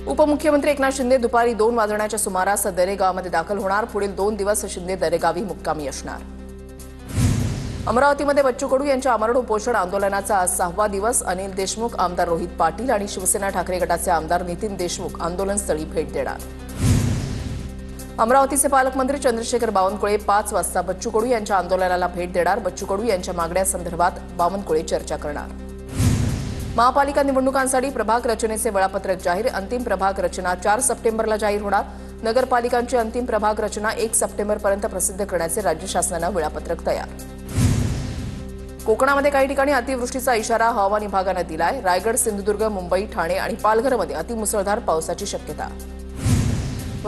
उपमुख्यमंत्री एकनाथ शिंदे दुपारी 2 वाजण्याच्या सुमारास दरेगावमध्ये दाखल होणार। पुढील 2 दिवस शिंदे दरेगावी मुक्कामी असणार। अमरावतीमध्ये बच्चू कडू यांच्या अमरण उपोषण आंदोलनाचा आज 6वा दिवस। अनिल देशमुख, आमदार रोहित पाटील आणि शिवसेना ठाकरे गटाचे आमदार नितीन देशमुख आंदोलनस्थळी भेट देणार। अमरावतीचे पालकमंत्री चंद्रशेखर बावनकुळे 5 वाजता बच्चू कडू यांच्या आंदोलनाला भेट देणार। बच्चू कडू यांच्या मागण्यांसंदर्भात बावनकुळे चर्चा करणार। महापालिका निवडणुकांसाठी प्रभाग रचनेचे वेळापत्रक जाहीर। अंतिम प्रभाग रचना 4 सप्टेंबरला जाहीर होणार। नगरपालिकांची अंतिम प्रभाग रचना 1 सप्टेंबरपर्यंत प्रसिद्ध करण्याचे राज्य शासनाने वेळापत्रक तयार। कोकणामध्ये काही ठिकाणी अतिवृष्टीचा इशारा हवामान विभागाने दिलाय। रायगड, सिंधुदुर्ग, मुंबई, ठाणे आणि पालघरमध्ये अतिमुसळधार पावसाची शक्यता।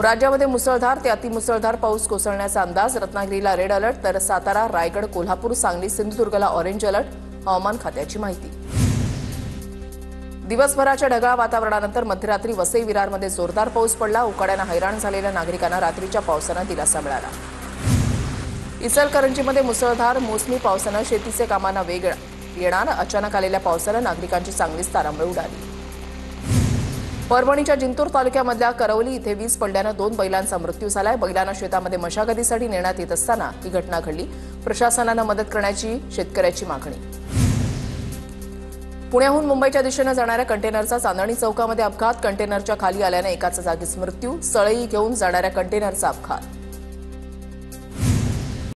राज्यामध्ये मुसळधार ते अतिमुसळधार पाऊस कोसळण्याचा अंदाज। रत्नागिरीला रेड अलर्ट तर सातारा, रायगड, कोल्हापूर, सांगली, सिंधुदुर्गला ऑरेंज अलर्ट। हवामान खात्याची माहिती। दिवसभराच्या ढगाळ वातावरणानंतर मध्यरात्री वसई विरारमध्ये जोरदार पाऊस पडला। उकाड्याने हैराण झालेल्या नागरिकांना रात्रीच्या पावसाने दिलासा मिळाला। इचलकरंजीमध्ये मुसळधार मोसमी पावसाने शेतीचे कामांना वेग येणार। अचानक आलेल्या पावसाने नागरिकांची चांगलीच तारांबळ उडाली। परभणीच्या जिंतूर तालुक्यामधल्या करवली इथे वीज पडल्याने 2 बैलांचा मृत्यू झालाय। बैलांना शेतामध्ये मशागतीसाठी नेण्यात येत असताना ही घटना घडली। प्रशासनाने मदत करण्याची शेतकऱ्याची मागणी। पुण्याहून मुंबईच्या दिशेने जाणाऱ्या कंटेनरचा चांदणी चौकामध्ये अपघात। कंटेनरच्या खाली आल्याने एकाचा जागीच मृत्यू। सळई घेऊन जाणाऱ्या कंटेनरचा अपघात।